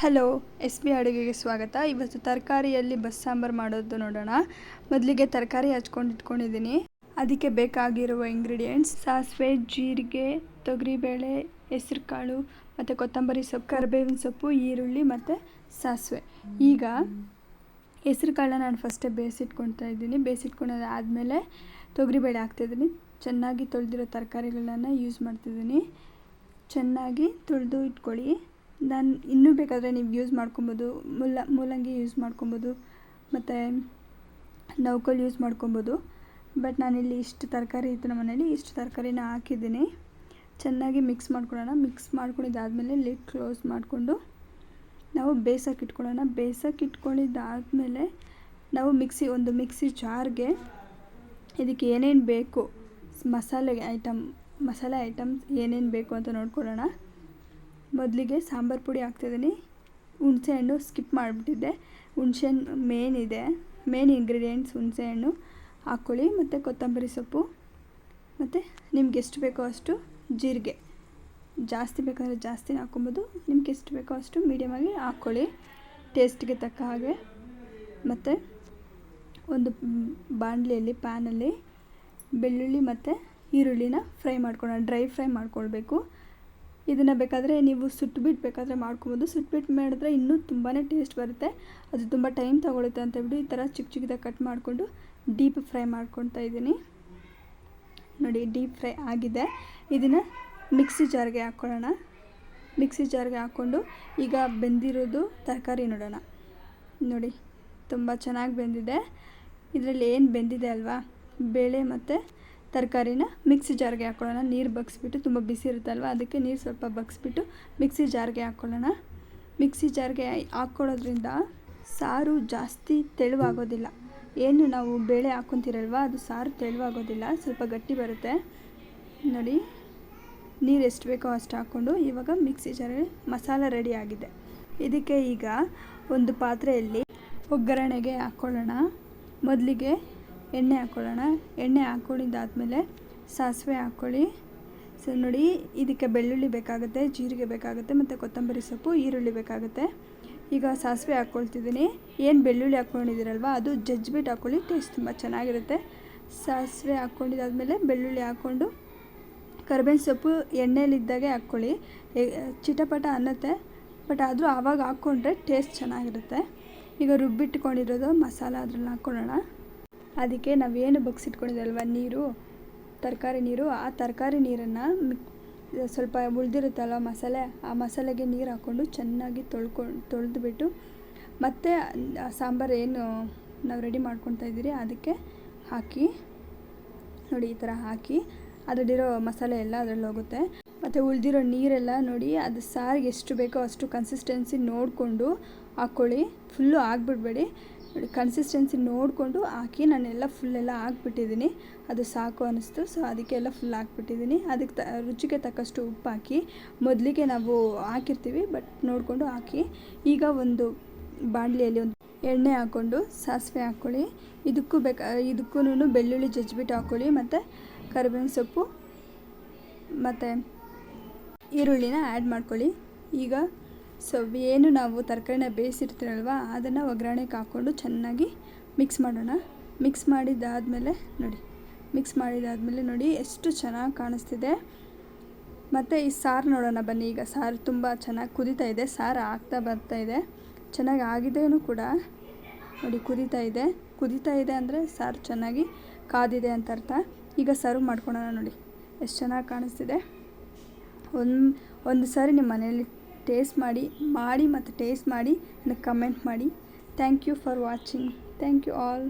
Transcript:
Hello, S B ಅಡುಗೆಗೆ ಸ್ವಾಗತ. ಇವತ್ತು ತರಕಾರಿಯಲ್ಲಿ ಬಸ್ಸಾಂಬಾರು ಮಾಡೋದು ನೋಡೋಣ. ಮೊದಲಿಗೆ ತರಕಾರಿ ಹಚ್ಕೊಂಡು ಇಟ್ಕೊಂಡಿದ್ದೀನಿ. ಅದಕ್ಕೆ ಬೇಕಾಗಿರುವ ಇಂಗ್ರೀಡಿಯೆಂಟ್ಸ್: ಸಾಸಿವೆ, ಜೀರಿಗೆ, ತೊಗರಿಬೇಳೆ, ಹೆಸರು ಕಾಳು ಮತ್ತು ಕೊತ್ತಂಬರಿ ಸೊಪ್ಪು, ಕರಿಬೇವಿನ ಸೊಪ್ಪು, ಈರುಳ್ಳಿ ಮತ್ತು ಸಾಸಿವೆ. ಈಗ ಹೆಸರು ಕಾಳನ್ನ ನಾನು ಫಸ್ಟೇ ಬೇಯಿಸಿಟ್ಕೊಳ್ತಾ ಇದ್ದೀನಿ. ಬೇಯಿಸಿಟ್ಕೊಂಡಾದ್ಮೇಲೆ ತೊಗರಿಬೇಳೆ ಹಾಕ್ತಿದ್ದೀನಿ. ಚೆನ್ನಾಗಿ ತೊಳೆದಿರೋ ತರಕಾರಿಗಳನ್ನ ಯೂಸ್ ಮಾಡ್ತಿದ್ದೀನಿ. ಚೆನ್ನಾಗಿ ತೊಳೆದು ಇಟ್ಕೊಳ್ಳಿ. ನಾನು ಇನ್ನೂ ಬೇಕಾದರೆ ನೀವು ಯೂಸ್ ಮಾಡ್ಕೊಬೋದು. ಮೂಲಂಗಿ ಯೂಸ್ ಮಾಡ್ಕೊಬೋದು ಮತ್ತು ನೌಕಲ್ ಯೂಸ್ ಮಾಡ್ಕೊಬೋದು. ಬಟ್ ನಾನಿಲ್ಲಿ ಇಷ್ಟು ತರಕಾರಿ ಇತ್ತು ನಮ್ಮ ಮನೇಲಿ, ಇಷ್ಟು ತರಕಾರಿನ ಹಾಕಿದ್ದೀನಿ. ಚೆನ್ನಾಗಿ ಮಿಕ್ಸ್ ಮಾಡ್ಕೊಳ್ಳೋಣ. ಮಿಕ್ಸ್ ಮಾಡ್ಕೊಂಡಿದ್ದಾದಮೇಲೆ ಲಿಡ್ ಕ್ಲೋಸ್ ಮಾಡಿಕೊಂಡು ನಾವು ಬೇಯಿಸೋಕೆ ಇಟ್ಕೊಳ್ಳೋಣ. ಬೇಯಿಸೋಕೆ ಇಟ್ಕೊಂಡಿದ್ದಾದಮೇಲೆ ನಾವು ಒಂದು ಮಿಕ್ಸಿ ಜಾರ್ಗೆ ಇದಕ್ಕೆ ಏನೇನು ಬೇಕು, ಮಸಾಲೆ ಐಟಮ್ಸ್ ಏನೇನು ಬೇಕು ಅಂತ ನೋಡ್ಕೊಳ್ಳೋಣ. ಮೊದಲಿಗೆ ಸಾಂಬಾರು ಪುಡಿ ಹಾಕ್ತಿದ್ದೀನಿ. ಹುಣಸೆಹಣ್ಣು ಸ್ಕಿಪ್ ಮಾಡಿಬಿಟ್ಟಿದ್ದೆ. ಹುಣಸೆಹಣ್ಣು ಮೇನ್ ಇಂಗ್ರೀಡಿಯೆಂಟ್ಸ್ ಹುಣಸೆಹಣ್ಣು ಹಾಕ್ಕೊಳ್ಳಿ. ಮತ್ತು ಕೊತ್ತಂಬರಿ ಸೊಪ್ಪು ಮತ್ತು ನಿಮ್ಗೆ ಎಷ್ಟು ಬೇಕೋ ಅಷ್ಟು ಜೀರಿಗೆ. ಜಾಸ್ತಿ ಬೇಕಾದರೆ ಜಾಸ್ತಿನೇ ಹಾಕ್ಕೊಬೋದು, ನಿಮ್ಗೆ ಎಷ್ಟು ಬೇಕೋ ಅಷ್ಟು ಮೀಡಿಯಮಾಗಿ ಹಾಕ್ಕೊಳ್ಳಿ, ಟೇಸ್ಟ್ಗೆ ತಕ್ಕ ಹಾಗೆ. ಮತ್ತು ಒಂದು ಬಾಣಲಿಯಲ್ಲಿ ಪ್ಯಾನಲ್ಲಿ ಬೆಳ್ಳುಳ್ಳಿ ಮತ್ತು ಈರುಳ್ಳಿನ ಡ್ರೈ ಫ್ರೈ ಮಾಡ್ಕೊಳ್ಬೇಕು. ಇದನ್ನು ಬೇಕಾದರೆ ನೀವು ಸುಟ್ಬಿಟ್ಟು ಬೇಕಾದರೆ ಮಾಡ್ಕೊಬೋದು. ಸುಟ್ಬಿಟ್ಟು ಮಾಡಿದ್ರೆ ಇನ್ನೂ ತುಂಬಾ ಟೇಸ್ಟ್ ಬರುತ್ತೆ. ಅದು ತುಂಬ ಟೈಮ್ ತೊಗೊಳುತ್ತೆ ಅಂತ ಹೇಳ್ಬಿಟ್ಟು ಈ ಥರ ಚಿಕ್ಕ ಚಿಕ್ಕದಾಗಿ ಕಟ್ ಮಾಡಿಕೊಂಡು ಡೀಪ್ ಫ್ರೈ ಮಾಡ್ಕೊತಾ ಇದ್ದೀನಿ. ನೋಡಿ, ಡೀಪ್ ಫ್ರೈ ಆಗಿದೆ. ಇದನ್ನು ಮಿಕ್ಸಿ ಜಾರ್ಗೆ ಹಾಕ್ಕೊಳ್ಳೋಣ. ಮಿಕ್ಸಿ ಜಾರ್ಗೆ ಹಾಕ್ಕೊಂಡು ಈಗ ಬೆಂದಿರೋದು ತರಕಾರಿ ನೋಡೋಣ. ನೋಡಿ, ತುಂಬ ಚೆನ್ನಾಗಿ ಬೆಂದಿದೆ. ಇದರಲ್ಲಿ ಏನು ಬೆಂದಿದೆ ಅಲ್ವಾ, ಬೇಳೆ ಮತ್ತು ತರಕಾರಿನ ಮಿಕ್ಸಿ ಜಾರ್ಗೆ ಹಾಕ್ಕೊಳ್ಳೋಣ. ನೀರು ಬಗ್ಸ್ಬಿಟ್ಟು, ತುಂಬ ಬಿಸಿ ಇರುತ್ತಲ್ವ, ಅದಕ್ಕೆ ನೀರು ಸ್ವಲ್ಪ ಬಗ್ಸ್ಬಿಟ್ಟು ಮಿಕ್ಸಿ ಜಾರ್ಗೆ ಹಾಕ್ಕೊಳ್ಳೋಣ. ಮಿಕ್ಸಿ ಜಾರ್ಗೆ ಹಾಕ್ಕೊಳ್ಳೋದ್ರಿಂದ ಸಾರು ಜಾಸ್ತಿ ತೆಳುವಾಗೋದಿಲ್ಲ. ಏನು ನಾವು ಬೇಳೆ ಹಾಕ್ಕೊತೀರಲ್ವ, ಅದು ಸಾರು ತೆಳುವಾಗೋದಿಲ್ಲ, ಸ್ವಲ್ಪ ಗಟ್ಟಿ ಬರುತ್ತೆ. ನೋಡಿ, ನೀರು ಎಷ್ಟು ಬೇಕೋ ಅಷ್ಟು ಹಾಕ್ಕೊಂಡು ಇವಾಗ ಮಿಕ್ಸಿ ಜಾರ್ಗೆ ಮಸಾಲ ರೆಡಿ ಆಗಿದೆ. ಇದಕ್ಕೆ ಈಗ ಒಂದು ಪಾತ್ರೆಯಲ್ಲಿ ಒಗ್ಗರಣೆಗೆ ಹಾಕ್ಕೊಳ್ಳೋಣ. ಮೊದಲಿಗೆ ಎಣ್ಣೆ ಹಾಕ್ಕೊಳ್ಳೋಣ. ಎಣ್ಣೆ ಹಾಕ್ಕೊಂಡಿದ್ದಾದಮೇಲೆ ಸಾಸಿವೆ ಹಾಕ್ಕೊಳ್ಳಿ. ನೋಡಿ, ಇದಕ್ಕೆ ಬೆಳ್ಳುಳ್ಳಿ ಬೇಕಾಗುತ್ತೆ, ಜೀರಿಗೆ ಬೇಕಾಗುತ್ತೆ ಮತ್ತು ಕೊತ್ತಂಬರಿ ಸೊಪ್ಪು, ಈರುಳ್ಳಿ ಬೇಕಾಗುತ್ತೆ. ಈಗ ಸಾಸಿವೆ ಹಾಕ್ಕೊಳ್ತಿದ್ದೀನಿ. ಏನು ಬೆಳ್ಳುಳ್ಳಿ ಹಾಕ್ಕೊಂಡಿದ್ದೀರಲ್ವ, ಅದು ಜಜ್ಜಿಬಿಟ್ಟು ಹಾಕ್ಕೊಳ್ಳಿ, ಟೇಸ್ಟ್ ತುಂಬ ಚೆನ್ನಾಗಿರುತ್ತೆ. ಸಾಸಿವೆ ಹಾಕ್ಕೊಂಡಿದ್ದಾದಮೇಲೆ ಬೆಳ್ಳುಳ್ಳಿ ಹಾಕ್ಕೊಂಡು ಕರಿಬೇವಿನ ಸೊಪ್ಪು ಎಣ್ಣೆಯಲ್ಲಿದ್ದಾಗೆ ಹಾಕ್ಕೊಳ್ಳಿ. ಚಿಟಪಟ ಅನ್ನತ್ತೆ, ಬಟ್ ಆದರೂ ಆವಾಗ ಹಾಕ್ಕೊಂಡ್ರೆ ಟೇಸ್ಟ್ ಚೆನ್ನಾಗಿರುತ್ತೆ. ಈಗ ರುಬ್ಬಿಟ್ಕೊಂಡಿರೋದು ಮಸಾಲ ಅದರಲ್ಲಿ ಹಾಕ್ಕೊಳ್ಳೋಣ. ಅದಕ್ಕೆ ನಾವೇನು ಬಗ್ಸಿಟ್ಕೊಂಡಿದ್ದಲ್ವ ನೀರು, ತರಕಾರಿ ನೀರು, ಆ ತರಕಾರಿ ನೀರನ್ನು ಸ್ವಲ್ಪ ಉಳಿದಿರುತ್ತಲ್ವ ಮಸಾಲೆ, ಆ ಮಸಾಲೆಗೆ ನೀರು ಹಾಕ್ಕೊಂಡು ಚೆನ್ನಾಗಿ ತೊಳೆದ್ಬಿಟ್ಟು ಮತ್ತು ಸಾಂಬಾರು ಏನು ನಾವು ರೆಡಿ ಮಾಡ್ಕೊತಾ ಇದ್ದೀರಿ ಅದಕ್ಕೆ ಹಾಕಿ. ನೋಡಿ, ಈ ಥರ ಹಾಕಿ ಅದರಲ್ಲಿರೋ ಮಸಾಲೆ ಎಲ್ಲ ಅದರಲ್ಲಿ ಹೋಗುತ್ತೆ. ಮತ್ತು ಉಳಿದಿರೋ ನೀರೆಲ್ಲ ನೋಡಿ, ಅದು ಸಾರಿಗೆ ಎಷ್ಟು ಬೇಕೋ ಅಷ್ಟು ಕನ್ಸಿಸ್ಟೆನ್ಸಿ ನೋಡಿಕೊಂಡು ಹಾಕ್ಕೊಳ್ಳಿ. ಫುಲ್ಲು ಹಾಕ್ಬಿಡ್ಬೇಡಿ, ನೋಡಿ ಕನ್ಸಿಸ್ಟೆನ್ಸಿ ನೋಡಿಕೊಂಡು ಹಾಕಿ. ನಾನೆಲ್ಲ ಫುಲ್ಲೆಲ್ಲ ಹಾಕ್ಬಿಟ್ಟಿದ್ದೀನಿ, ಅದು ಸಾಕು ಅನ್ನಿಸ್ತು, ಸೊ ಅದಕ್ಕೆಲ್ಲ ಫುಲ್ ಹಾಕ್ಬಿಟ್ಟಿದ್ದೀನಿ. ಅದಕ್ಕೆ ರುಚಿಗೆ ತಕ್ಕಷ್ಟು ಉಪ್ಪು ಹಾಕಿ. ಮೊದಲಿಗೆ ನಾವು ಹಾಕಿರ್ತೀವಿ, ಬಟ್ ನೋಡಿಕೊಂಡು ಹಾಕಿ. ಈಗ ಒಂದು ಬಾಣಲಿಯಲ್ಲಿ ಒಂದು ಎಣ್ಣೆ ಹಾಕ್ಕೊಂಡು ಸಾಸಿವೆ ಹಾಕ್ಕೊಳ್ಳಿ. ಇದಕ್ಕೂ ಬೆಳ್ಳುಳ್ಳಿ ಜಜ್ಜಿಬಿಟ್ಟು ಹಾಕ್ಕೊಳ್ಳಿ ಮತ್ತು ಕರಿಬೇವಿನ ಸೊಪ್ಪು ಮತ್ತು ಈರುಳ್ಳಿನ ಆ್ಯಡ್ ಮಾಡ್ಕೊಳ್ಳಿ. ಈಗ ಏನು ನಾವು ತರಕಾರಿನ ಬೇಯಿಸಿರ್ತೀರಲ್ವ, ಅದನ್ನು ಒಗ್ಗರಣೆಗೆ ಹಾಕ್ಕೊಂಡು ಚೆನ್ನಾಗಿ ಮಿಕ್ಸ್ ಮಾಡೋಣ. ಮಿಕ್ಸ್ ಮಾಡಿದ್ದಾದಮೇಲೆ ನೋಡಿ ಎಷ್ಟು ಚೆನ್ನಾಗಿ ಕಾಣಿಸ್ತಿದೆ. ಮತ್ತು ಈ ಸಾರು ನೋಡೋಣ ಬನ್ನಿ. ಈಗ ಸಾರು ತುಂಬ ಚೆನ್ನಾಗಿ ಕುದೀತಾ ಇದೆ, ಸಾರು ಆಗ್ತಾ ಬರ್ತಾಯಿದೆ, ಚೆನ್ನಾಗಿ ಆಗಿದೆಯೂ ಕೂಡ. ನೋಡಿ, ಕುದೀತಾ ಇದೆ ಅಂದರೆ ಸಾರು ಚೆನ್ನಾಗಿ ಕಾದಿದೆ ಅಂತ ಅರ್ಥ. ಈಗ ಸರ್ವ್ ಮಾಡ್ಕೊಳ್ಳೋಣ. ನೋಡಿ ಎಷ್ಟು ಚೆನ್ನಾಗಿ ಕಾಣಿಸ್ತಿದೆ. ಒಂದು ಸಾರಿ ನಿಮ್ಮ ಮನೆಯಲ್ಲಿ ಟೇಸ್ಟ್ ಮಾಡಿ ಮತ್ತು ಟೇಸ್ಟ್ ಮಾಡಿ ನನಗೆ ಕಮೆಂಟ್ ಮಾಡಿ. Thank you for watching. Thank you all.